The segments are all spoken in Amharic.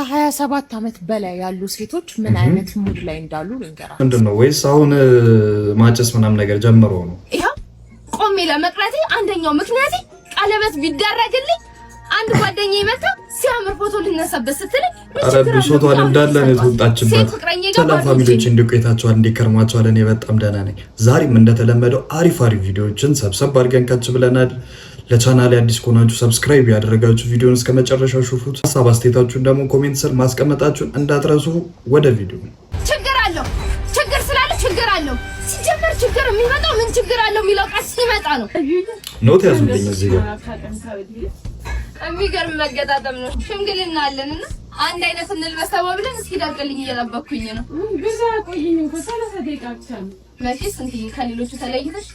ከ27 ዓመት በላይ ያሉ ሴቶች ምን አይነት ሙድ ላይ እንዳሉ ልንገራ። ምንድነው ወይስ አሁን ማጨስ ምናምን ነገር ጀምሮ ነው? ይሄው ቆሜ ለመቅረቴ አንደኛው ምክንያቴ ቀለበት ቢደረግልኝ አንድ ጓደኛዬ መጣ ሲያምር ፎቶ ልነሳበት ስትል አረብ ሶቷን እንዳለ ነው ተወጣችበት። ሰላም ፋሚሊዎች እንዲቆይታችኋል እንዲከርማችኋል። እኔ በጣም ደህና ነኝ። ዛሬም እንደተለመደው አሪፍ ቪዲዮዎችን ሰብሰብ አድርገን ከች ብለናል። ለቻናሌ አዲስ ከሆናችሁ ሰብስክራይብ ያደረጋችሁ ቪዲዮውን እስከ መጨረሻው ሹፉት። ሀሳብ አስተያየታችሁን ደግሞ ኮሜንት ስር ማስቀመጣችሁን እንዳትረሱ። ወደ ቪዲዮ። ችግር አለው ችግር ስላለ ችግር አለው። ሲጀመር ችግር የሚመጣው ምን ችግር አለው የሚለው ቀስ ሲመጣ ነው። ኖት ያዙልኝ እዚህ ጋር የሚገርም መገጣጠም ነው። ሽምግልና አለንና አንድ አይነት እንልበስ ብለን እስኪ ዳቅልኝ እየጠበኩኝ ነው። ብዙ ቆይኝ እንኳ 30 ደቂቃ ብቻ ነው። መቼስ እንትን ከሌሎቹ ተለይተሽ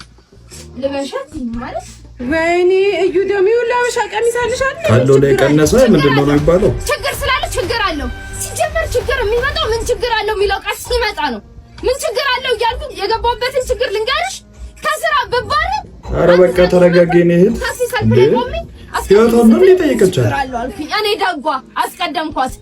ልበሻት ማለት ወይኔ እዩ ደሚው ለብሻ ቀሚስ አልሻል ካለው ላይ ቀነሰ ምንድነው ነው የሚባለው? ችግር ስላለ ችግር አለው። ሲጀመር ችግር የሚመጣው ምን ችግር አለው የሚለው ቀስ ሲመጣ ነው። ምን ችግር አለው እያልኩ የገባሁበትን ችግር ልንገርሽ። ከስራ ብባረ ኧረ በቃ ተረጋጊ። ነው ታክሲ ሰልፍ ላይ ቆሜ አስቀምጣለሁ ነው የጠየቀቻት። እኔ ዳጓ አስቀደምኳት፣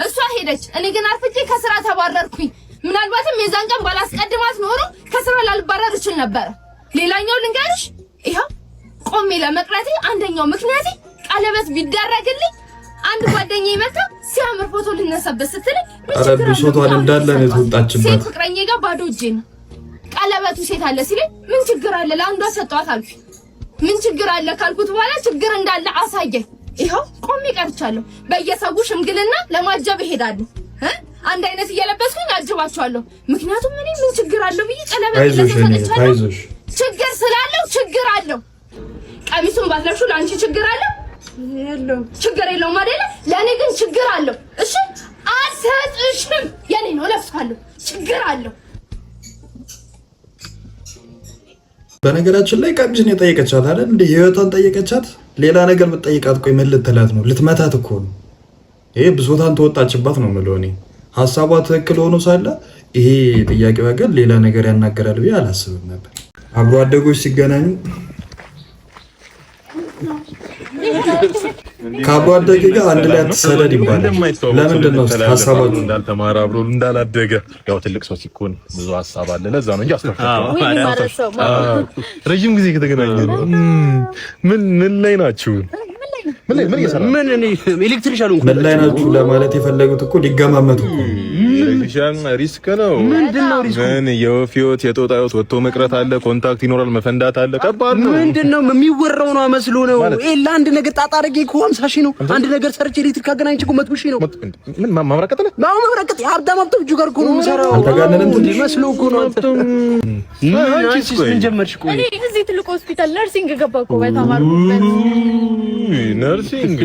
እሷ ሄደች። እኔ ግን አርፍጄ ከስራ ተባረርኩኝ። ምናልባትም የዛን ቀን ባላስቀድማት ኖሮ ከስራ ላልባረር እችል ነበር። ሌላኛው ልንገርሽ፣ ይሄው ቆሜ ለመቅረቴ አንደኛው ምክንያቴ ቀለበት ቢደረግልኝ አንድ ጓደኛዬ መጣ ሲያምር ፎቶ ልነሳበት ስትል አረብ ሶቷን እንዳለ ነው ተወጣችበት። ሴት ፍቅረኛዬ ጋር ባዶ እጄን ቀለበቱ ሴት አለ ሲለኝ ምን ችግር አለ ለአንዷ ሰጧት አልኩኝ። ምን ችግር አለ ካልኩት በኋላ ችግር እንዳለ አሳየኝ። ይሄው ቆሜ ቀርቻለሁ። በየሰው ሽምግልና ለማጀብ እሄዳለሁ። አንድ አይነት እየለበስኩኝ አጅባቸዋለሁ። ምክንያቱም እኔ ምን ችግር አለው ብዬ ቀለበት ለሰጠቻለሁ። ችግር ስላለው ችግር አለው። ቀሚሱን ባትለብሹ ለአንቺ ችግር አለው? የለውም። ችግር የለውም አይደለ? ለእኔ ግን ችግር አለው። እሺ አልሰጥሽም። የኔ ነው ለብሳለሁ። ችግር አለው። በነገራችን ላይ ቀሚስን የጠየቀቻት አይደል እንዴ? ህይወቷን ጠየቀቻት። ሌላ ነገር ብትጠይቃት ቆይ ምን ልትላት ነው? ልትመታት እኮ ነው። ይሄ ብሶታን ተወጣችባት ነው የምለው እኔ። ሀሳቧ ትክክል ሆኖ ሳለ ይሄ ጥያቄ በቀል ሌላ ነገር ያናገራል ብዬ አላስብም ነበር። አብሮ አደጎች ሲገናኙ ከአብሮ አደጌ ጋር አንድ ላይ አትሰደድ ይባላል። ለምንድን ነው ሀሳባችሁ እንዳልተማረ አብሮ እንዳላደገ? ያው ትልቅ ሰው ሲኮን ብዙ ሀሳብ አለ። ለዛ ነው እንጂ ረጅም ጊዜ ከተገናኘ ምን ላይ ናችሁ? ምን ኤሌክትሪሻን እንኳን ምን ላይ ናችሁ ለማለት የፈለጉት እኮ ሊገማመቱ እኮ ኤሌክትሪሻን ሪስክ ነው። ምንድነው ሪስክ? ምን የወፍ ህይወት የጦጣ ህይወት ወጥቶ መቅረት አለ፣ ኮንታክት ይኖራል፣ መፈንዳት አለ። ከባድ ነው። ምንድነው የሚወራው ነው መስሎ ነው። ለአንድ ነገር ጣጣ አድርጌ እኮ 50 ሺህ ነው። አንድ ነገር ሰርቼ ኤሌክትሪክ አገናኝቼ እኮ 100 ሺህ ነው። ምን ማምራቀጥ ነው? ማምራቀጥ የሀብታም ሀብታም ጋር እኮ ነው የምሰራው። አልተጋነንም እንዴ መስሎ እኮ ነው። አንቺ ምን ጀመርሽ? ቆይ እኔ እዚህ ትልቅ ሆስፒታል ነርሲንግ ገባሁ እኮ በተማርኩበት ነርሲንግ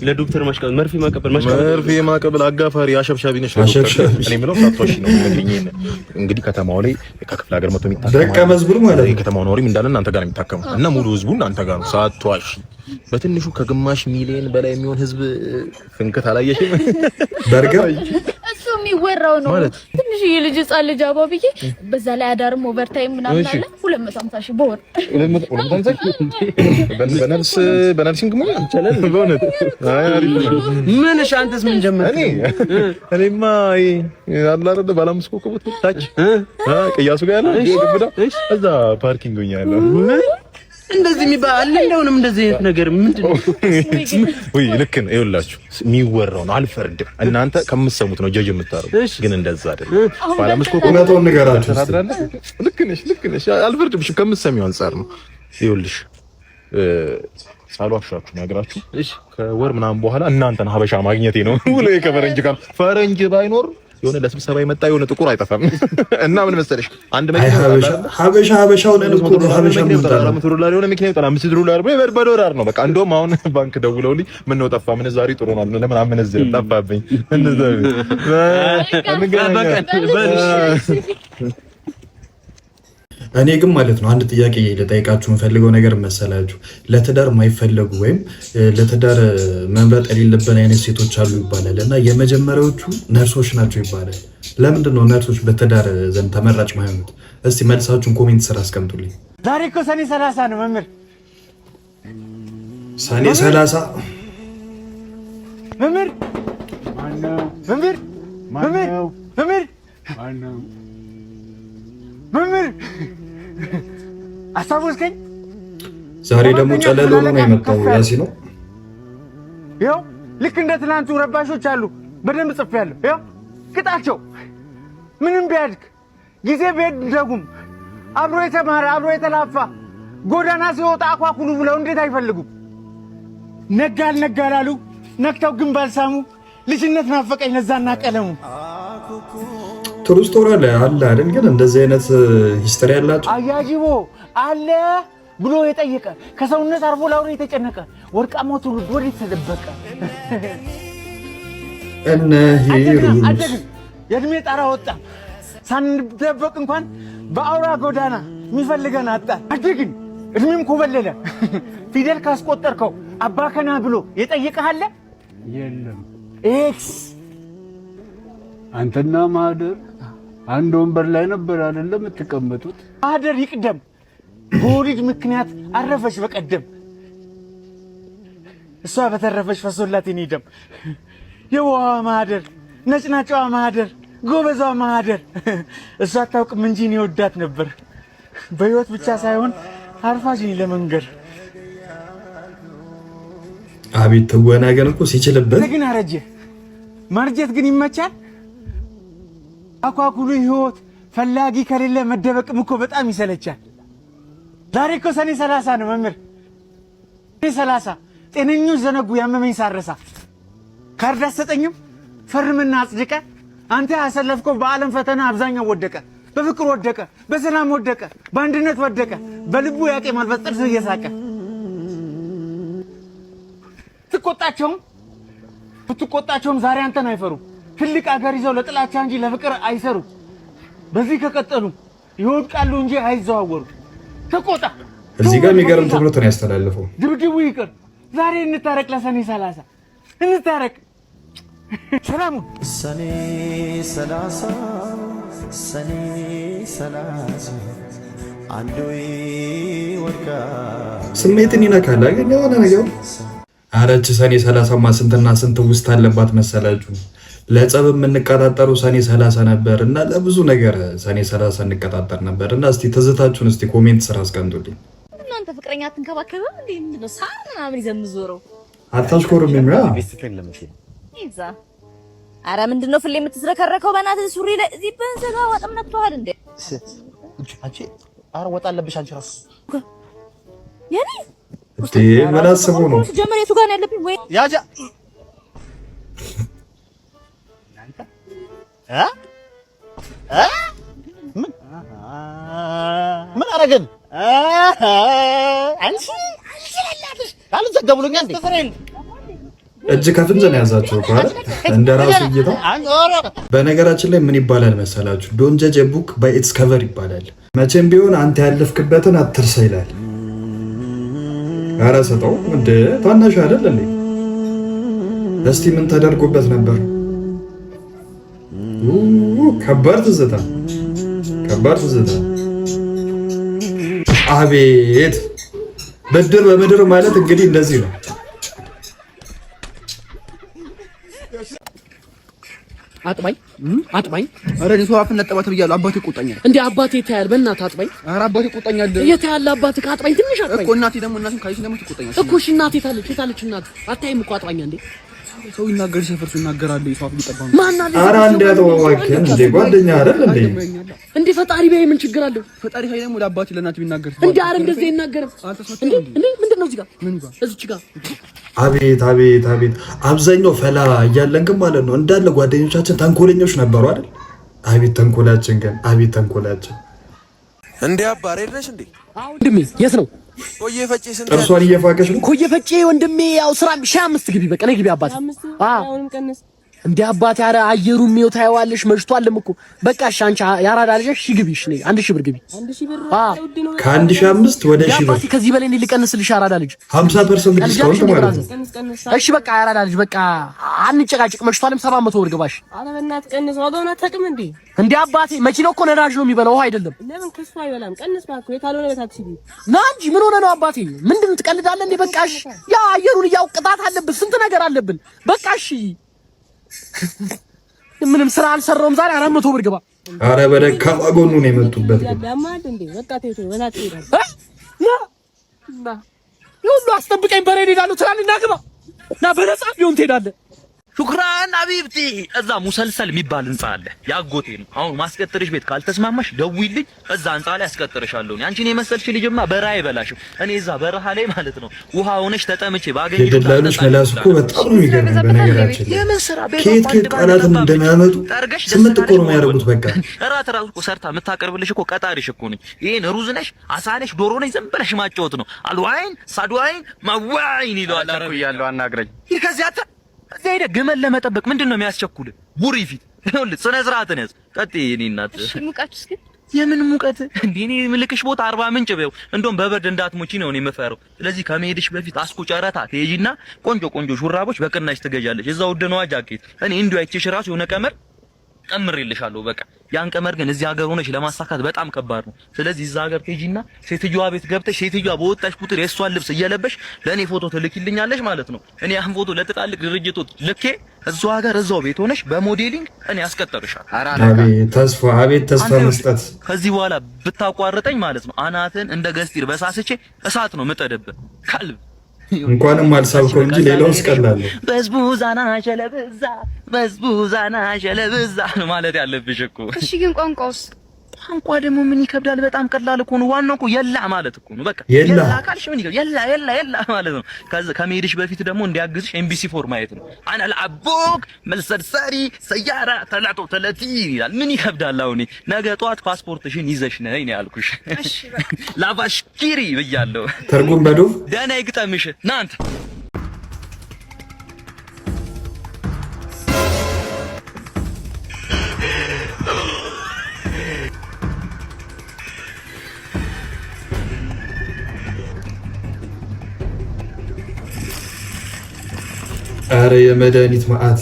ለዶክተር ማሽቃበል መርፌ ማቀበል አጋፋሪ አሸብሻቢ ነሽ። እኔ የምለው ሳትዋሺ ነው የሚነግረኝ። እንግዲህ ከተማው ላይ ከክፍለ ሀገር መጥቶ የሚታከም ደቀ መዝሙር ማለት ነው። ከተማው ነዋሪም እንዳለ እናንተ ጋር ነው የሚታከመው እና ሙሉ ህዝቡ እናንተ ጋር ነው። ሳትዋሺ በትንሹ ከግማሽ ሚሊዮን በላይ የሚሆን ህዝብ ፍንከት አላየሽም? በርገር እሱ የሚወራው ነው። ትንሽ የልጅ ህጻን ልጅ አባብዬ በዛ ላይ አዳርም ኦቨርታይም ምናምን አለ 250 ሺህ በወር 250 በነርሲንግ ምን ይቻላል? በእውነት አይ አሪፍ ነው። ምን እሺ፣ አንተስ ምን ጀመርክ? እኔማ አላረደ ባላምስኮ ኮቦት ታች ቅያሱ ጋር ያለ ግብዳ እዛ ፓርኪንግ ሆኛለሁ። እንደዚህ የሚባል እንደውንም እንደዚህ አይነት ነገር ምንድነው? ወይ ልክ ነው። ይኸውላችሁ የሚወራው ነው። አልፈርድም። እናንተ ከምትሰሙት ነው ጀጅ የምታረጉት፣ ግን እንደዛ አይደለም። ባላምስኮ ኮቦት ንገራችሁ። ልክ ነሽ። አልፈርድም። እሺ ከምትሰሚው አንፃር ነው። ይኸውልሽ ሳሏሻችሁ ነገራችሁ። እሺ ከወር ምናምን በኋላ እናንተን ሀበሻ ማግኘቴ ነው። ሁሉ ከፈረንጅ ጋር ፈረንጅ ባይኖር የሆነ ለስብሰባ የመጣ የሆነ ጥቁር አይጠፋም። እና ምን መሰለሽ አንድ መኪና ሀበሻው ነን እኮ ሀበሻ $100 የሆነ መኪና ይወጣል። $5 በዶላር ነው በቃ። እንደውም አሁን ባንክ ደውለውልኝ ምን ነው ጠፋ፣ ምን ዛሬ ጥሩ ነው ለምን አመነዝር ጠፋብኝ። እኔ ግን ማለት ነው አንድ ጥያቄ ልጠይቃችሁ የምፈልገው ነገር መሰላችሁ። ለትዳር የማይፈለጉ ወይም ለትዳር መምረጥ የሌለብን አይነት ሴቶች አሉ ይባላል እና የመጀመሪያዎቹ ነርሶች ናቸው ይባላል። ለምንድን ነው ነርሶች በትዳር ዘንድ ተመራጭ ማይሆኑት? እስቲ መልሳችሁን ኮሜንት ስር አስቀምጡልኝ። ዛሬ እኮ ሰኔ 30 ነው መምህር። ሰኔ 30 መምህር መምህር መምህር አስታወስከኝ? ዛሬ ደግሞ ጨለሎ ነው የመጣው ያሲን ነው። ይኸው ልክ እንደ ትናንቱ ረባሾች አሉ። በደንብ ጽፌያለሁ። ይኸው ቅጣቸው። ምንም ቢያድግ ጊዜ ቢሄድ ደጉም አብሮ የተማረ አብሮ የተላፋ ጎዳና ሲወጣ አኳኩሉ ብለው እንዴት አይፈልጉም? ነጋል ነጋላሉ ነክተው ግን ባልሳሙ ልጅነት ናፈቀኝ ለዛና ቀለሙ። ጥሩ ስቶሪ አለ አይደል? ግን እንደዚህ አይነት ሂስትሪ ያላችሁ አያጅቦ አለ ብሎ የጠየቀ ከሰውነት አርፎ ላውሬ የተጨነቀ ወርቃማው ትውልድ ወዴት ተደበቀ? እነ ሂሩት አደግን የእድሜ ጣራ ወጣ ሳንደበቅ እንኳን በአውራ ጎዳና የሚፈልገን አጣ። አደግን እድሜም ኮበለለ ፊደል ካስቆጠርከው አባከና ብሎ የጠየቀህ አለ የለም። ኤክስ አንተና ማህደር አንድ ወንበር ላይ ነበር አይደለም የምትቀመጡት? ማህደር ይቅደም በወሊድ ምክንያት አረፈች በቀደም እሷ በተረፈች ፈሶላት የኔ ደም። የዋዋ ማህደር ነጭናጫዋ ማህደር ጎበዟ ማህደር እሷ አታውቅም እንጂ እኔ ወዳት ነበር በህይወት ብቻ ሳይሆን አርፋጅኝ ለመንገር። አቤት ትወና ግን እኮ ሲችልበት ግን አረጀ ማርጀት ግን ይመቻል። አኳኩሉ ህይወት ፈላጊ ከሌለ መደበቅም እኮ በጣም ይሰለቻል። ዛሬ እኮ ሰኔ 30 ነው መምህር፣ ሰኔ 30 ጤነኞች ዘነጉ ያመመኝ ሳረሳ። ካርድ አትሰጠኝም ፈርምና አጽድቀ አንተ ያሰለፍከው በዓለም ፈተና አብዛኛው ወደቀ። በፍቅር ወደቀ፣ በሰላም ወደቀ፣ በአንድነት ወደቀ፣ በልቡ ያቄማል በጥርስ እየሳቀ። ብትቆጣቸውም ዛሬ አንተን አይፈሩ። ትልቅ አገር ይዘው ለጥላቻ እንጂ ለፍቅር አይሰሩ። በዚህ ከቀጠሉ ይወድቃሉ እንጂ አይዘዋወሩ። ተቆጣ። እዚህ ጋር የሚገርም ትምህርት ነው ያስተላልፈው። ድብድቡ ይቅር፣ ዛሬ እንታረቅ። ለሰኔ 30 እንታረቅ። ሰላሙ ሰኔ 30 ሰኔ 30 አንዱ ይወድቃል። ስሜትን ይነካል ግን የሆነ ነገር አረች ሰኔ 30ማ ስንትና ስንት ውስጥ አለባት መሰላችሁ? ለጸብ የምንቀጣጠሩ ሰኔ 30 ነበር እና ለብዙ ነገር ሰኔ 30 እንቀጣጠር ነበር እና እስቲ ትዝታችሁን እስቲ ኮሜንት ስራ አስቀምጡልኝ። እናንተ ፍቅረኛ አትንከባከብም እንዴ? ምንድነው ሳር ምናምን ይዘምዞረው አታሽኮርም? የሚያ ይዛ አረ ምንድነው ፍሌ የምትዝረከረከው? በእናትህ ሱሪ ላይ እዚህ በንዘጋ ወጥም ነጥቷል እንዴ? አንቺ አረ ወጣ አለብሽ አንቺ ራሱ የኔ እንዴ ምን አስቦ ነው ጀመረ? የቱ ጋር ነው ያለብኝ? ወይ ያጃ ምን አረገን? አንቺ ለላብሽ አልዘገብሉኛ እንዴ? እጅ ከፍንጅ ነው ያዛቸው እኮ አይደል? እንደራሱ እይታ። በነገራችን ላይ ምን ይባላል መሰላችሁ? ዶንት ጀጅ ኤ ቡክ ባይ ኢትስ ከቨር ይባላል። መቼም ቢሆን አንተ ያለፍክበትን አትርሳ ይላል። ኧረ ሰጠው እንደ ታናሽ አይደል እንዴ? እስቲ ምን ተደርጎበት ነበር? ከባድ ትዝታ፣ ከባድ ትዝታ። አቤት ብድር በምድር ማለት እንግዲህ እንደዚህ ነው። አጥባኝ ኧረ እኔ ሰው አፍን ነጠባት ብያለሁ። አባቴ ይቆጣኛል እንዴ? አባቴ ታያል። በእናትህ አጥባኝ። ኧረ አባቴ ይቆጣኛል። የት ያለ አባቴ ካጥባኝ ትንሽ አጥባኝ እኮ። እናቴ ደግሞ እናቴም ካይሽ ደግሞ ትቆጣኛለች እኮ። እሺ እናቴ ታለች እናት አታይም እኮ አጥባኝ እንዴ? ሰው ይናገር ሲፈርሱ ይናገራል። ሰው አፍ ይጠባል። ማን አለ? ኧረ አንዴ አጥባኝ እንዴ ጓደኛ አይደል እንዴ? እንዴ ፈጣሪ ቢያይ ምን ችግር አለው? ፈጣሪ ሀይ ደግሞ ለአባቴ ለእናቴ ቢናገር እንዴ? ኧረ እንደዚህ አይናገርም እንዴ? ምንድነው እዚህ ጋር ምን ጋር እዚች ጋር? አቤት አቤት አቤት! አብዛኛው ፈላ እያለን ግን ማለት ነው እንዳለ ጓደኞቻችን ተንኮለኞች ነበሩ አይደል? አቤት ተንኮላችን ግን አቤት ተንኮላችን። እንዴ አባሬ ነሽ እንዴ? ወንድሜ የት ነው? ቆየ ፈጬ ስንት ጥርሷን እየፋቀሽ ነው? ቆየ ፈጬ ወንድሜ ያው ስራ 5 ግቢ በቃ ነይ ግቢ አባቴ። አሁንም ቀነስ እንዴ አባቴ። ኧረ አየሩ የሚው ታይዋለሽ መሽቷልም እኮ በቃ እሺ። አንቺ ያራዳ ልጅ እሺ ግቢ እሺ። ነይ 1000 ብር ግቢ። 1000 ብር ከ1500 ወደ 1000 ብር አባቴ። ከዚህ በላይ እንዴ ሊቀንስልሽ? ያራዳ ልጅ 50% ዲስካውንት ማለት ነው። እሺ በቃ ያራዳ ልጅ በቃ አንጨቃጭቅ። መሽቷልም 700 ብር ግባሽ። አረ በእናትህ ቀንስ። ዋጋውን አታውቅም እንዴ? እንዴ አባቴ መኪናው እኮ ነዳጅ ነው የሚበላው ውሃ አይደለም። ለምን ከሱ አይበላም? ቀንስ ባክህ። የታልሆነ በታክሲ ቢ ና እንጂ ምን ሆነ ነው አባቴ? ምንድን ትቀልዳለህ እንዴ? በቃ እሺ ያ አየሩን እያውቅጣት አለብን። ስንት ነገር አለብን። በቃ እሺ ምንም ስራ አልሰራውም ዛሬ 400 ብር ግባ። አረ በደካማ ጎኑ ነው የመጡበት። ይሁሉ አስጠብቀኝ በሬ ሄዳለሁ ትላለና ግባ እና በነፃ ቢሆን ትሄዳለህ። ሹክራን አቢብቲ እዛ ሙሰልሰል የሚባል ህንጻ አለ ያጎቴ ነው። አሁን ማስቀጠርሽ ቤት ካልተስማማሽ ደውይልኝ፣ እዛ ህንጻ ላይ አስቀጥርሻለሁ። አንቺን የመሰልሽ ልጅማ በረሃ አይበላሽም። እኔ እዛ በረሃ ላይ ማለት ነው ውሃ ሆነሽ ተጠምቼ ባገኝሽ የደላሎች መላስ እኮ በጣም ነው የሚገርመው። በነገራችን ከየት ቃላትን እንደሚያመጡ ስምንት እኮ ነው የሚያደርጉት። በቃ እራት ራሱ እኮ ሰርታ የምታቀርብልሽ እኮ ቀጣሪሽ እኮ ነኝ። ይሄን ሩዝ ነሽ፣ አሳ ነሽ፣ ዶሮ ነሽ ዝም ብለሽ ማጫወት ነው። አልዋይን ሳድዋይን ማዋይን ይለዋል። አረኩ ያለው አናግረኝ ከዚያ እዚህ ሄደህ ግመል ለመጠበቅ ምንድነው የሚያስቸኩል? ቡሪ ፊት ይኸውልህ፣ ስነ ስርዓትን ያዝ። ቀጥይ የኔ እናት። እሺ ሙቀትስ ግን የምን ሙቀት እንዴ? እኔ ምልክሽ ቦታ 40 ምንጭ በይው። እንደውም በበርድ እንዳትሞቺ ነው እኔ የምፈራው። ስለዚህ ከመሄድሽ በፊት አስኮ ጨረታ ትሄጂና ቆንጆ ሹራቦች በቅናሽ ትገዣለሽ። እዛው ውድ ነዋ ጃኬት። እኔ እንዲሁ አይቼሽ ራሱ የሆነ ቀመር ቀምሬልሻለሁ። በቃ ያን ቀመር ግን እዚህ ሀገር ሆነሽ ለማሳካት በጣም ከባድ ነው። ስለዚህ እዛ ሀገር ትሄጂና ሴትዮዋ ቤት ገብተሽ ሴትዮዋ በወጣሽ ቁጥር የሷን ልብስ እየለበሽ ለኔ ፎቶ ትልኪልኛለሽ ማለት ነው። እኔ ያን ፎቶ ለትላልቅ ድርጅቶች ልኬ እዛው ሀገር እዛው ቤት ሆነሽ በሞዴሊንግ እኔ አስቀጥርሻለሁ። አቤት ተስፋ መስጠት። ከዚህ በኋላ ብታቋርጠኝ ማለት ነው አናትን እንደ ገስቲር በሳስቼ እሳት ነው የምጠደብህ ካልብ እንኳንም አልሳብከው እንጂ ሌላውስ ቀላል ነው። በዝቡዛና ሸለብዛ ነው ማለት ያለብሽ እኮ። እሺ ግን ቋንቋውስ? ቋንቋ ደግሞ ምን ይከብዳል? በጣም ቀላል እኮ ነው። ዋናው እኮ የላ ማለት እኮ ነው። በቃ የላ ካልሽ ምን ይከብዳል? የላ ማለት ነው። ከመሄድሽ በፊት ደግሞ እንዲያግዝሽ ኤምቢሲ ፎር ማየት ነው። አና ለአቦክ መልሰድሰሪ ሰያራ ተላጦ ተለቲ ይላል። ምን ይከብዳል? አሁን ነገ ጧት ፓስፖርትሽን ይዘሽ ነይ ነው ያልኩሽ። እሺ በቃ ላባሽኪሪ ብያለሁ። ተርጉም በዶፍ ደህና ይግጠምሽ ናንተ አረ የመድኃኒት መዓት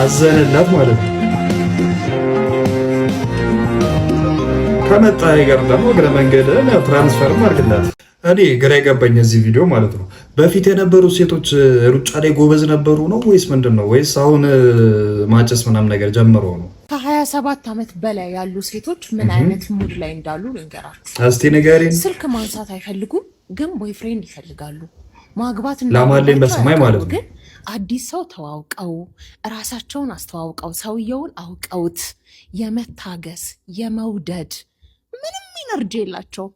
አዘነላት ማለት ነው። ከመጣ ይገር ደግሞ እግረ መንገድ ትራንስፈርም አድርግላት። እኔ ግራ የገባኝ እዚህ ቪዲዮ ማለት ነው በፊት የነበሩ ሴቶች ሩጫ ላይ ጎበዝ ነበሩ ነው ወይስ ምንድን ነው? ወይስ አሁን ማጨስ ምናምን ነገር ጀምሮ ነው? ከ27 ዓመት በላይ ያሉ ሴቶች ምን አይነት ሙድ ላይ እንዳሉ ልንገራችሁ። እስቲ ንገሪኝ። ስልክ ማንሳት አይፈልጉም፣ ግን ቦይፍሬንድ ይፈልጋሉ። ማግባት ላማለኝ በሰማይ ማለት ነው። ግን አዲስ ሰው ተዋውቀው ራሳቸውን አስተዋውቀው ሰውየውን አውቀውት የመታገስ የመውደድ ምንም ኢነርጂ የላቸው።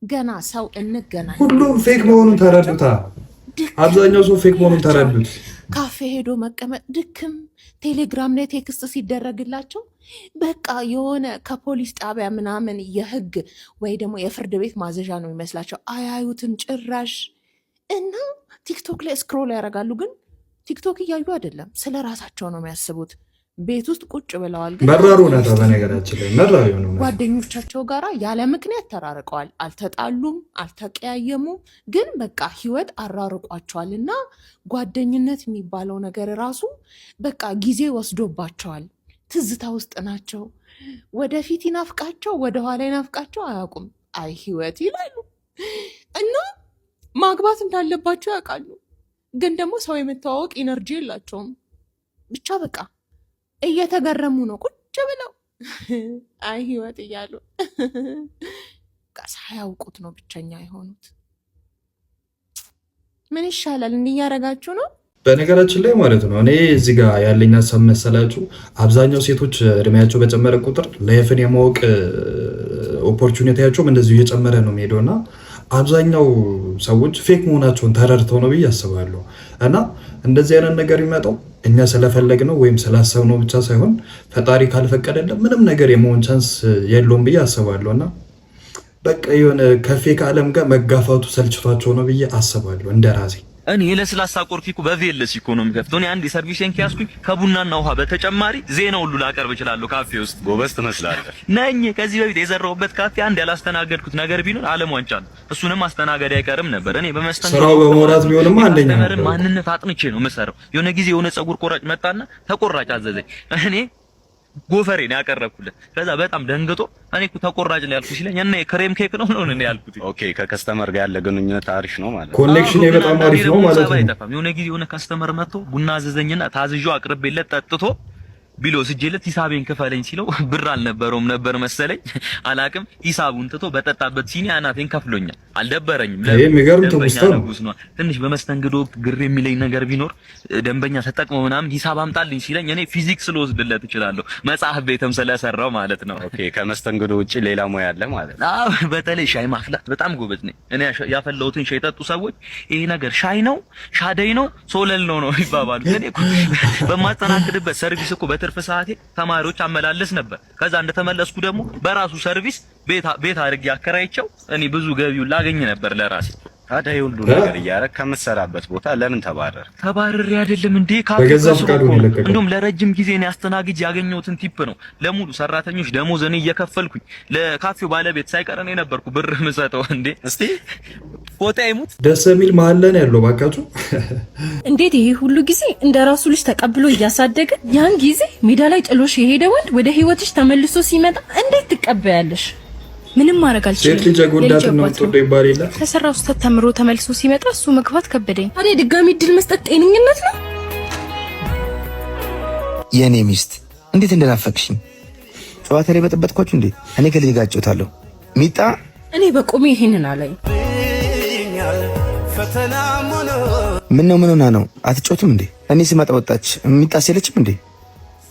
ገና ሰው እንገናኝ። ሁሉም ፌክ መሆኑን ተረዱታ። አብዛኛው ሰው ፌክ መሆኑን ተረዱት። ካፌ ሄዶ መቀመጥ ድክም፣ ቴሌግራም ላይ ቴክስት ሲደረግላቸው በቃ የሆነ ከፖሊስ ጣቢያ ምናምን የህግ ወይ ደግሞ የፍርድ ቤት ማዘዣ ነው የሚመስላቸው። አያዩትም ጭራሽ። እና ቲክቶክ ላይ ስክሮል ያደርጋሉ። ግን ቲክቶክ እያዩ አይደለም፣ ስለ ራሳቸው ነው የሚያስቡት። ቤት ውስጥ ቁጭ ብለዋል። ግን መራሩ ናታ። በነገራችን ላይ መራሩ ነው። ጓደኞቻቸው ጋራ ያለ ምክንያት ተራርቀዋል። አልተጣሉም፣ አልተቀያየሙም። ግን በቃ ህይወት አራርቋቸዋል። እና ጓደኝነት የሚባለው ነገር ራሱ በቃ ጊዜ ወስዶባቸዋል። ትዝታ ውስጥ ናቸው። ወደፊት ይናፍቃቸው፣ ወደኋላ ይናፍቃቸው አያውቁም። አይ ህይወት ይላሉ። እና ማግባት እንዳለባቸው ያውቃሉ። ግን ደግሞ ሰው የመተዋወቅ ኢነርጂ የላቸውም። ብቻ በቃ እየተገረሙ ነው ቁጭ ብለው አይ ህይወት እያሉ ሳያውቁት ነው ብቸኛ የሆኑት። ምን ይሻላል? እንዲህ እያደረጋችሁ ነው። በነገራችን ላይ ማለት ነው እኔ እዚህ ጋር ያለኝ ሀሳብ መሰላችሁ፣ አብዛኛው ሴቶች እድሜያቸው በጨመረ ቁጥር ላይፍን የማወቅ ኦፖርቹኒቲያቸውም እንደዚሁ እየጨመረ ነው የሚሄደው እና አብዛኛው ሰዎች ፌክ መሆናቸውን ተረድተው ነው ብዬ አስባለሁ። እና እንደዚህ አይነት ነገር የሚመጣው እኛ ስለፈለግ ነው ወይም ስላሰብ ነው ብቻ ሳይሆን ፈጣሪ ካልፈቀደልን ምንም ነገር የመሆን ቻንስ የለውም ብዬ አስባለሁ። እና በቃ የሆነ ከፌክ ዓለም ጋር መጋፋቱ ሰልችቷቸው ነው ብዬ አስባለሁ እንደ ራሴ። እኔ ለስላሳ ቆርኪ እኮ በቬለስ እኮ ነው የምከፍተው። እኔ አንድ ሰርቪሴን ከያዝኩኝ ከቡናና ውሃ በተጨማሪ ዜና ሁሉ ላቀርብ እችላለሁ ካፌ ውስጥ። ጎበዝ ትመስላለህ ነኝ። ከዚህ በፊት የዘራሁበት ካፌ አንድ ያላስተናገድኩት ነገር ቢኖር ዓለም ዋንጫ ነው። እሱንም አስተናጋድ አይቀርም ነበር። እኔ በመስተንግዶ ስራው በመውራት ቢሆንም አንደኛ ነበር። ማንነት አጥንቼ ነው የምሰራው። የሆነ ጊዜ የሆነ ፀጉር ቆራጭ መጣና ተቆራጭ አዘዘኝ። እኔ ጎፈሬን ያቀረብኩለት ከዛ በጣም ደንግጦ እኔ እኮ ተቆራጭ ነው ያልኩት ሲለኝ እና የክሬም ኬክ ነው እኔ ያልኩት። ኦኬ ከከስተመር ጋር ያለ ግንኙነት አሪፍ ነው ማለት ነው። ኮኔክሽን በጣም አሪፍ ነው ማለት ነው። የሆነ ጊዜ የሆነ ከስተመር መጥቶ ቡና አዘዘኝና ታዝዤው አቅርቤለት ጠጥቶ ቢሎ ስጄለት ሂሳቤን ክፈለኝ ሲለው ብር አልነበረውም ነበር መሰለኝ አላቅም። ሂሳቡን ትቶ በጠጣበት ሲኒ አናቴን ከፍሎኛል። አልደበረኝም። ትንሽ በመስተንግዶ ግር የሚለኝ ነገር ቢኖር ደንበኛ ተጠቅሞ ምናምን ሂሳብ አምጣልኝ ሲለኝ እኔ ፊዚክስ ልወስድለት እችላለሁ መጽሐፍ ቤትም ስለሰራው ማለት ነው። ኦኬ ከመስተንግዶ ውጪ ሌላ ሙያ አለ ማለት ነው? አዎ በተለይ ሻይ ማፍላት በጣም ጎበዝ ነኝ እኔ። ያፈላሁትን ሻይ ጠጡ ሰዎች ይሄ ነገር ሻይ ነው ሻደይ ነው ሶለል ነው ይባባሉ። እኔ በማስተናግድበት ሰርቪስ እኮ ትርፍ ሰዓቴ ተማሪዎች አመላለስ ነበር። ከዛ እንደተመለስኩ ደግሞ በራሱ ሰርቪስ ቤት አድርጌ አከራይቸው እኔ ብዙ ገቢውን ላገኝ ነበር ለራሴ። ታዲያ ሁሉ ነገር እያደረክ ከምትሰራበት ቦታ ለምን ተባረር? ተባረር አይደለም እንዴ እንደውም ለረጅም ጊዜ ነው አስተናግጅ ያገኘሁትን ቲፕ ነው ለሙሉ ሰራተኞች ደሞዝ እኔ እየከፈልኩኝ ለካፌው ባለቤት ሳይቀር እኔ ነበርኩ ብር የምሰጠው። እንዴ እስቲ ፎቶ አይሙት ደስ የሚል መሀል ላይ ነው ያለው ባካችሁ። እንዴት ይሄ ሁሉ ጊዜ እንደራሱ ልጅ ተቀብሎ እያሳደገ ያን ጊዜ ሜዳ ላይ ጥሎሽ የሄደ ወንድ ወደ ህይወትሽ ተመልሶ ሲመጣ እንዴት ትቀበያለሽ? ምንም ማድረግ አልችልም። ሴት ልጅ ጎዳት ነው ተወደይ ባሪላ ከሰራው ስህተት ተምሮ ተመልሶ ሲመጣ እሱ መግባት ከበደኝ። ታዲያ ድጋሚ እድል መስጠት ጤንኝነት ነው? የኔ ሚስት እንዴት እንደናፈቅሽኝ ጨዋታ ላይ በጠበጥኳችሁ እንዴ? እኔ ከልጅ ጋር እጫወታለሁ። ሚጣ እኔ በቆሜ ይሄንን አላይ። ምን ሆና ነው አትጫወቱም እንዴ? እኔ ስመጣ ወጣች። ሚጣ ሲለችም እንዴ?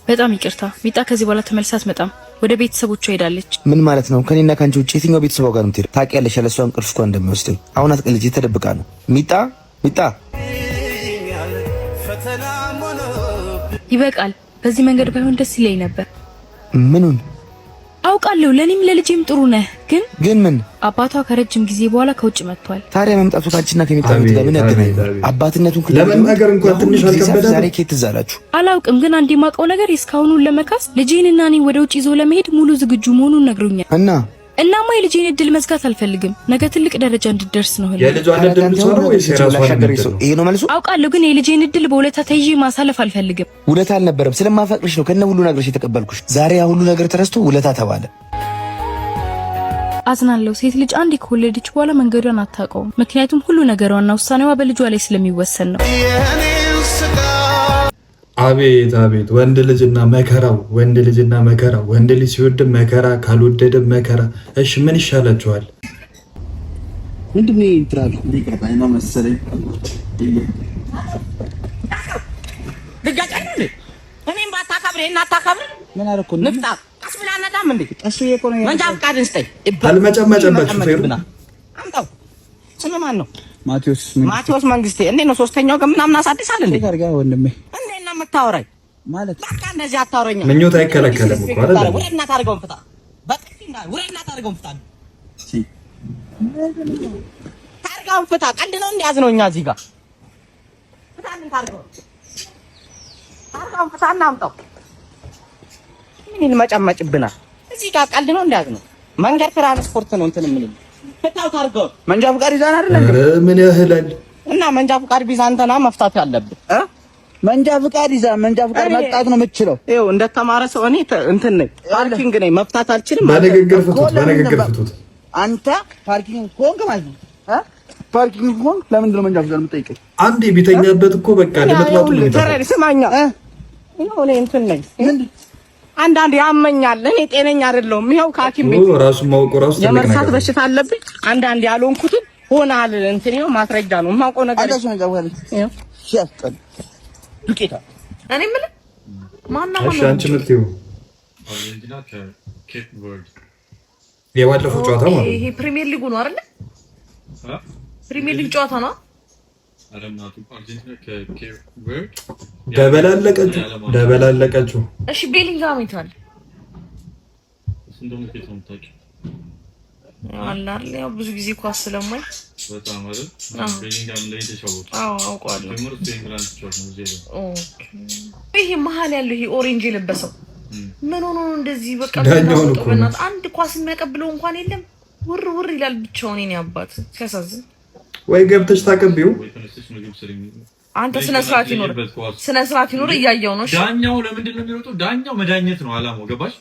በጣም ይቅርታ ሚጣ ከዚህ በኋላ ተመልሳ አትመጣም። ወደ ቤተሰቦቿ ሄዳለች። ምን ማለት ነው? ከኔና ካንቺ ውጪ የትኛው ቤተሰቧ ጋር ነው የምትሄደው? ታውቂያለሽ ያለሷ እንቅልፍ እንኳን እንደሚወስደኝ። አሁን አትቀልጂ፣ ተደብቃ ነው። ሚጣ ይበቃል። በዚህ መንገድ ባይሆን ደስ ይለኝ ነበር። ምኑን አውቃለሁ ለኔም ለልጄም ጥሩ ነህ፣ ግን ምን አባቷ ከረጅም ጊዜ በኋላ ከውጭ መጥቷል። ታዲያ መምጣቱ ካንቺና ከሚጣ ጋር ምን ያገናኛል? አባትነቱን ለምን ነገር እንኳን ትንሽ አልከበደም? ዛሬ ከየት ትዝ አላችሁ? አላውቅም፣ ግን አንድ የማውቀው ነገር እስካሁኑን ለመካስ ልጄንና እኔን ወደ ውጭ ይዞ ለመሄድ ሙሉ ዝግጁ መሆኑን ነግሮኛል። እናማ የልጄን እድል መዝጋት አልፈልግም። ነገ ትልቅ ደረጃ እንድደርስ ነው። የልጇን እድል ብትሰሩ ወይስ የራሷን እድል? ይሄ ነው መልሱ። አውቃለሁ፣ ግን የልጄን እድል በውለታ ተይዤ ማሳለፍ አልፈልግም። ውለታ አልነበረም፣ ስለማፈቅርሽ ነው ከነ ሁሉ ነገርሽ የተቀበልኩሽ። ዛሬ ያ ሁሉ ነገር ተረስቶ ውለታ ተባለ። አዝናለሁ። ሴት ልጅ አንዴ ከወለደች በኋላ መንገዷን አታውቀውም። ምክንያቱም ሁሉ ነገሯና ውሳኔዋ በልጇ ላይ ስለሚወሰን ነው። አቤት አቤት! ወንድ ልጅና መከራው፣ ወንድ ልጅና መከራው። ወንድ ልጅ ሲወድ መከራ፣ ካልወደደ መከራ። እሺ ምን ይሻላችኋል? ምንድነው ይጥራል? ሊቀጣይ ነው መሰለኝ። ልጋጫለ እኔም ባታከብሬ እና ታከብር ምን አረኩ? ንፍጣ አስብላናዳም እንዴ እሱ የቆነ መንጃ ፈቃድን ስጠኝ። አልመጨመጨበት ሹፌሩ አምጣው። ስም ማን ነው? ማቴዎስ መንግስቴ። እንዴ ነው ሶስተኛው ግን ምናምን አሳድሳል እንዴ? ጋር ወንድሜ እንዴ ነው የምታወራኝ? ማለት በቃ እንደዚህ አታወራኝ። ምኞት አይከለከልም እኮ አይደል? ወሬና ታርገውን ፍታ። በቃ ወሬና ታርገውን ፍታ። ታርገውን ፍታ። ቀልድ ነው እንዲያዝ ነው እኛ እዚህ ጋር ፍታልን። ታርገውን ፍታ እና አምጣው። ምን ይልመጨመጭብናል እዚህ ጋር? ቀልድ ነው እንዲያዝ ነው። መንገድ ትራንስፖርት ነው እንትን ምን ፍታው። ታርገውን መንጃ ፈቃድ ይዛን አይደል? ምን ያህላል እና መንጃ ፈቃድ ቢዛ አንተና መፍታት ያለብህ መንጃ ፈቃድ ይዛ መንጃ ፈቃድ መጣት ነው የምትችለው። ይኸው እንደተማረ ሰው እኔ እንትን ነኝ፣ ፓርኪንግ ነኝ። መፍታት አልችልም። በንግግር ፍቱት። አንተ ፓርኪንግ ኮንክ ማለት ነው። ፓርኪንግ ኮንክ ለምንድን ነው መንጃ ፈቃድ የምትጠይቀኝ? አንዴ ቢተኛበት እኮ በቃ ለመጥባቱ ነው። ስማኛ፣ ይኸው እኔ እንትን ነኝ። አንዳንዴ ያመኛል። እኔ ጤነኛ አይደለሁም። ይኸው ከሐኪም ቤት ራሱ ማውቀው ራሱ የመርሳት በሽታ አለብኝ። አንዳንዴ ያልሆንኩትን ሆናል። እንትን ይኸው ማስረጃ ነው የማውቀው ነገር። ይኸው ሲያስጠላ ዱቄታ። እኔ የምልህ ማነው እሺ፣ አንቺ የምትይው የባለፈው ጨዋታ ማለት ነው። ይሄ ፕሪሚየር ሊጉ ነው አይደል? ፕሪሚየር ሊግ ጨዋታ ነው። ደበላለቀችው። እሺ ቤሊንጋም ይታል አላል ያው ብዙ ጊዜ ኳስ ስለማይ በጣም አይደል ቤሊንጋም ላይ ተጫወቱ አውቀዋለሁ ትምህርት ኢንግላንድ ተጫወቱ ነው ዜሮ ይሄ መሀል ያለው ይሄ ኦሬንጅ የለበሰው ምን ሆኖ ነው እንደዚህ በቃ አንድ ኳስ የሚያቀብለው እንኳን የለም ውር ውር ይላል ብቻውን የኔ አባት ሲያሳዝን ወይ ገብተሽ ታቀብዩ አንተ ስነ ስርዓት ይኖር እያየው ነው ዳኛው ለምንድን ነው የሚሮጠው ዳኛው መዳኘት ነው አላማው ገባሽ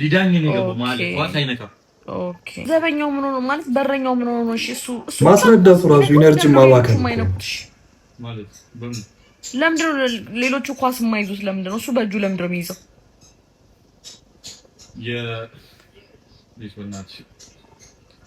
ሊዳኝ ነው የገባው ማለት ኳስ አይነካ ኦኬ ዘበኛው ምን ሆኖ ማለት በረኛው ምን ሆኖ ነው እሱ ማስረዳቱ ራሱ ኢነርጂ ማዋከል ማለት በምን ለምንድን ነው ሌሎቹ ኳስ የማይዙት ለምንድን ነው እሱ በእጁ ለምንድን ነው የሚይዘው ሊስበናት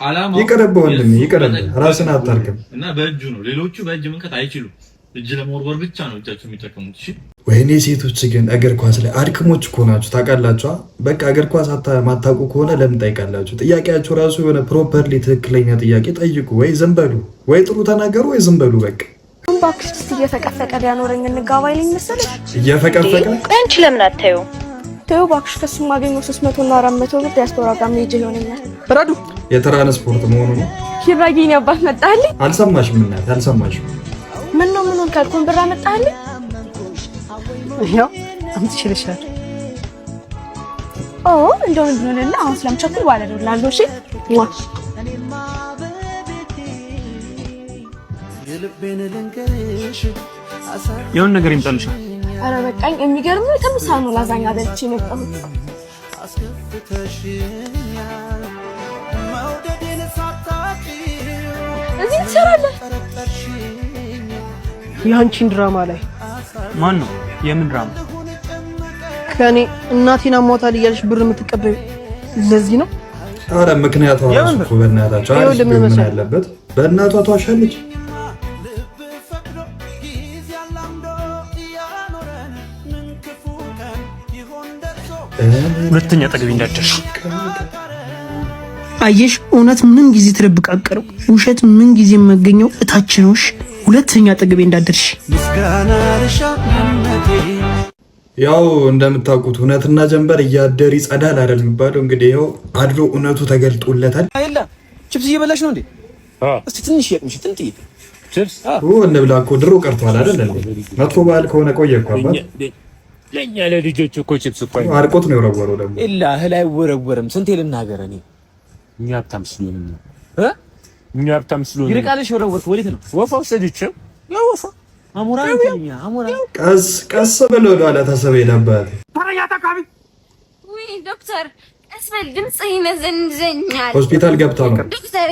አላማው ይቀርበው ይቀርበ ራስን አታርክም እና በእጁ ነው ሌሎቹ በእጅ መንከት አይችሉም እጅ ለመወርወር ብቻ ነው እጃቸው የሚጠቀሙት እሺ ወይኔ ሴቶች ግን እግር ኳስ ላይ አድክሞች እኮ ናችሁ ታውቃላችሁ በቃ እግር ኳስ ማታውቁ ከሆነ ለምን ጠይቃላችሁ ጥያቄያችሁ ራሱ የሆነ ፕሮፐርሊ ትክክለኛ ጥያቄ ጠይቁ ወይ ዝም በሉ ወይ ጥሩ ተናገሩ ወይ ዝም በሉ በቃ ባክሽ እየፈቀፈቀ ቢያኖረኝ እንጋባ ይለኝ መሰለሽ እየፈቀፈቀ አንቺ ለምን አታዩ ተው ባክሽ ከሱ ማገኘው 300 እና 400 ብር ዲያስፖራ ጋር ሜጅ ይሆነኛል በራዱ የትራንስፖርት መሆኑ ነው ኪራጊኝ አባት መጣልኝ አልሰማሽም እናት አልሰማሽም ምን ነው ካልኩን ብር አመጣልኝ ያው አምጥቼልሻለሁ እንደው እንደሆነና አሁን ስለምቸኩል ዋለ ደውላለሁ እሺ የሆነ ነገር ይምጣልሻል አረ በቃኝ የሚገርም ተምሳኑ ላዛኛ በልቼ መጣሁት እዚህ ትሰራለህ ያንቺን ድራማ ላይ ማን ነው የምን ድራማ ከኔ እናቴን አሟታል እያልሽ ብር የምትቀበዩ ለዚህ ነው አረ ምክንያቱ ራሱ እኮ በእናታችሁ አሪፍ ምን ያለበት በእናቷ ተዋሻለች ሁለተኛ ጠግቢ እንዳደርሽ አየሽ እውነት ምን ጊዜ ተደብቃቀረው ውሸት ምን ጊዜ መገኘው እታች ነውሽ ሁለተኛ ጠግቤ እንዳደርሽ ያው እንደምታውቁት እውነትና ጀንበር እያደር ይጸዳል አይደል የሚባለው እንግዲህ ያው አድሮ እውነቱ ተገልጦለታል አይላ ቺፕስ እየበላሽ ነው እንዴ እስቲ ትንሽ ይቅምሽ ጥንጥይ ቺፕስ እንብላ እኮ ድሮ ቀርቷል አይደል እንዴ መጥፎ ባህል ከሆነ ቆየ እኮ አባት ለኛ ለልጆች እኮ ቺፕስ እኮ አርቆት ነው የወረወረው ደግሞ ኢላ እህል አይወረወርም ስንቴ ልናገር እኔ እኛ ሀብታም ስለሆነ ነው እኛ ሀብታም ስለሆነ ይርቃልሽ ወረወርኩ ወዴት ነው ወፋ ወሰደችው ያው ወፋ አሞራ ይተኛ አሞራ ቀስ ብሎ ወደ ተሰበ ነበር ታረኛ ተካቢ ወይ ዶክተር እስበል ድምጽ ይነዘንዘኛል ሆስፒታል ገብታ ነው ዶክተር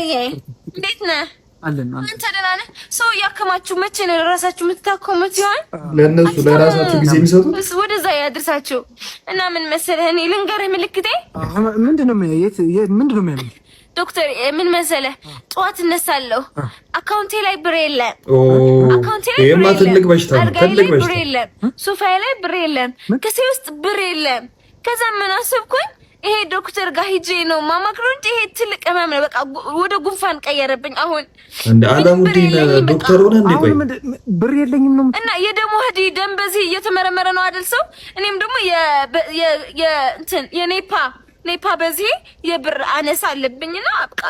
እንዴት ነህ አለን አንተ ደህና ነህ ሰው ያከማችሁ መቼ ነው ራሳችሁ የምትታከሙት ይሆን ለነሱ ለራሳችሁ ጊዜ የሚሰጡት ወደዛ ያድርሳችሁ እና ምን መሰለህ እኔ ልንገርህ ምልክቴ ምንድነው የሚያመኝ ዶክተር ምን መሰለህ ጠዋት እነሳለሁ አካውንቴ ላይ ብር የለም አካውንቴ ላይ ብር የለም ትልቅ በሽታ ነው ትልቅ በሽታ የለም ሶፋዬ ላይ ብር የለም ከሴ ውስጥ ብር የለም ከዛ ምን አሰብኩኝ ይሄ ዶክተር ጋር ሂጄ ነው ማማክሮ እንጂ ይሄ ትልቅ ህመም ነው በቃ ወደ ጉንፋን ቀየረብኝ አሁን እንደ አላሙዲን ዶክተር ሆነ እንዴ ቆይ ብር የለኝም ነው እና የደም ወህዲ ደም በዚህ እየተመረመረ ነው አይደል ሰው እኔም ደግሞ እንትን የኔፓ በዚህ የብር አነሳ አለብኝና በቃ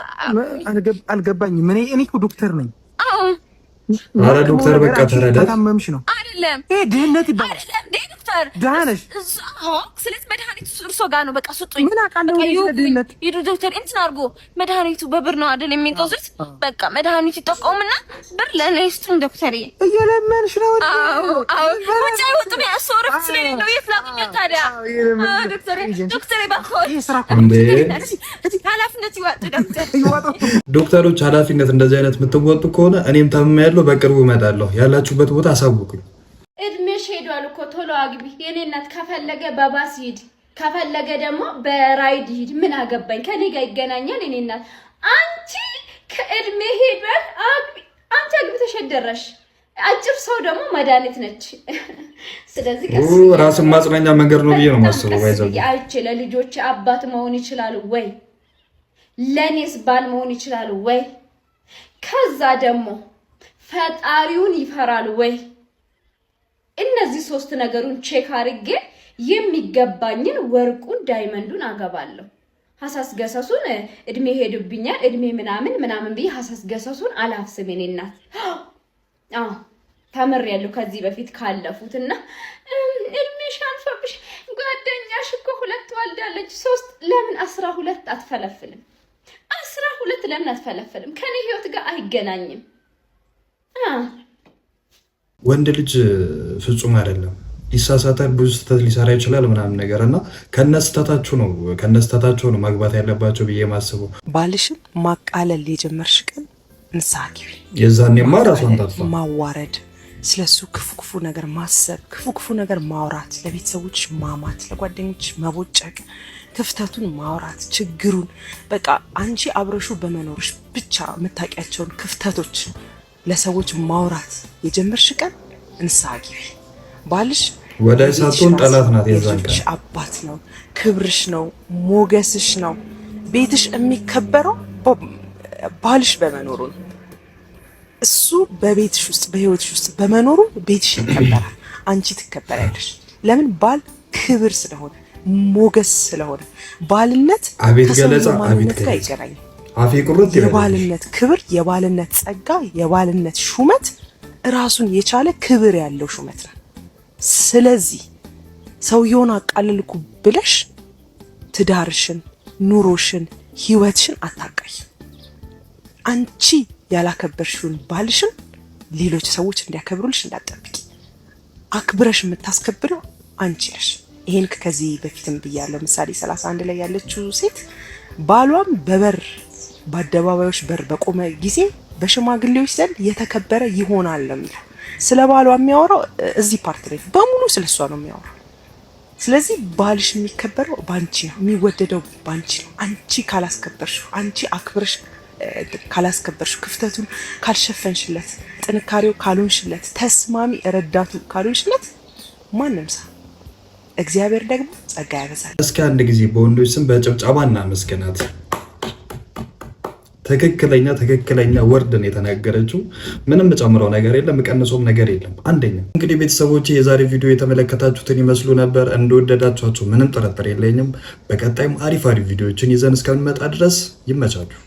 አልገባኝም እኔ እኮ ዶክተር ነኝ አዎ አረ ዶክተር በቃ ተረዳ ታመምሽ ነው አይደለም ድህነት ይባላል አይደለም ዶክተር ዳነሽ ስለዚህ መድኃኒቱ እርሶ ጋር ነው በቃ ስጡኝ ምን አውቃለሁ ድህነት ይዱ ዶክተር እንትን አድርጎ መድኃኒቱ በብር ነው አይደል የሚገዙት በቃ መድኃኒቱ ይጠቀሙና ብር ለኔ ስጡኝ ዶክተር እየለመንሽ ነው አዎ ወጪ አይወጡም ያሶር ስለሌለው የፍላቁኝ ታዲያ ዶክተር ባኮ ኃላፊነት ይወጡ ዶክተሮች ኃላፊነት እንደዚህ አይነት የምትወጡ ከሆነ እኔም ታምሜያለሁ በቅርቡ እመጣለሁ ያላችሁበት ቦታ አሳውቁኝ እድሜሽ ሄዷል እኮ ቶሎ አግቢ የኔ እናት ከፈለገ በባስ ሂድ ከፈለገ ደግሞ በራይድ ሂድ ምን አገባኝ ከኔ ጋር ይገናኛል የኔ እናት አንቺ ከእድሜ ሄዷል አግቢ አንቺ አግብተሽ ደረሽ አጭር ሰው ደግሞ መድኃኒት ነች ስለዚህ ራስን ማጽናኛ መንገድ ነው ብዬ ነው የማስበው ባይዘው አይቼ ለልጆች አባት መሆን ይችላል ወይ ለኔስ ባል መሆን ይችላል ወይ ከዛ ደግሞ ፈጣሪውን ይፈራል ወይ እነዚህ ሶስት ነገሩን ቼክ አድርጌ የሚገባኝን ወርቁን ዳይመንዱን አገባለሁ ሀሳስ ገሰሱን እድሜ ሄዱብኛል እድሜ ምናምን ብዬ ሀሳስ ገሰሱን አላፍስም። እኔ እናት ተምሬያለሁ ከዚህ በፊት ካለፉትና እድሜሽ አልፎብሽ ጓደኛሽ እኮ 2 ወልዳለች 3 ለምን 12 አትፈለፍልም? 12 ለምን አትፈለፍልም? ከኔ ህይወት ጋር አይገናኝም። ወንድ ልጅ ፍጹም አይደለም፣ ይሳሳታል፣ ብዙ ስህተት ሊሰራ ይችላል ምናምን ነገር እና ከነስተታችሁ ነው ማግባት ያለባቸው ብዬ ማስበው። ባልሽን ማቃለል የጀመርሽ ቀን ንስሐ ግቢ። የዛኔማ ራሷን ታጥፋ ማዋረድ፣ ስለሱ ክፉ ነገር ማሰብ፣ ክፉ ነገር ማውራት፣ ለቤተሰቦች ማማት፣ ለጓደኞች መቦጨቅ፣ ክፍተቱን ማውራት፣ ችግሩን በቃ አንቺ አብረሹ በመኖርሽ ብቻ የምታውቂያቸውን ክፍተቶች ለሰዎች ማውራት የጀመርሽ ቀን ንስሐ ግቢ። ባልሽ ወደ ሳቶን ጠላት ናት። የዛን ቀን አባት ነው፣ ክብርሽ ነው፣ ሞገስሽ ነው። ቤትሽ የሚከበረው ባልሽ በመኖሩ ነው። እሱ በቤትሽ ውስጥ በህይወትሽ ውስጥ በመኖሩ ቤትሽ ይከበራል፣ አንቺ ትከበራለሽ። ለምን? ባል ክብር ስለሆነ ሞገስ ስለሆነ። ባልነት አቤት ገለጻ አቤት ገለጻ አፌ ቁርጥ ይላል። የባልነት ክብር፣ የባልነት ጸጋ፣ የባልነት ሹመት ራሱን የቻለ ክብር ያለው ሹመት ነው። ስለዚህ ሰውየውን አቃልልኩ ብለሽ ትዳርሽን፣ ኑሮሽን፣ ህይወትሽን አታቃይ። አንቺ ያላከበርሽውን ባልሽን ሌሎች ሰዎች እንዲያከብሩልሽ እንዳትጠብቂ። አክብረሽ የምታስከብረው አንቺ ነሽ። ይሄን ከዚህ በፊትም ብያለሁ። ምሳሌ 31 ላይ ያለችው ሴት ባሏም በአደባባዮች በር በቆመ ጊዜ በሽማግሌዎች ዘንድ የተከበረ ይሆናል የሚለው ስለ ባሏ የሚያወራው እዚህ ፓርት ላይ በሙሉ ስለሷ ነው የሚያወራው። ስለዚህ ባልሽ የሚከበረው ባንቺ ነው፣ የሚወደደው ባንቺ ነው። አንቺ ካላስከበርሽው፣ አንቺ አክብረሽ ካላስከበርሽው፣ ክፍተቱን ካልሸፈንሽለት፣ ጥንካሬው ካልሆንሽለት፣ ተስማሚ ረዳቱ ካልሆንሽለት ማንም ሰው እግዚአብሔር ደግሞ ጸጋ ያበዛል። እስኪ አንድ ጊዜ በወንዶች ስም በጭብጨባ እናመስግናት። ትክክለኛ ወርድን የተናገረችው ምንም ጨምረው ነገር የለም፣ ቀንሶም ነገር የለም። አንደኛ እንግዲህ ቤተሰቦች የዛሬ ቪዲዮ የተመለከታችሁትን ይመስሉ ነበር። እንደወደዳችኋቸው ምንም ጥርጥር የለኝም። በቀጣይም አሪፍ ቪዲዮዎችን ይዘን እስከምንመጣ ድረስ ይመቻችሁ።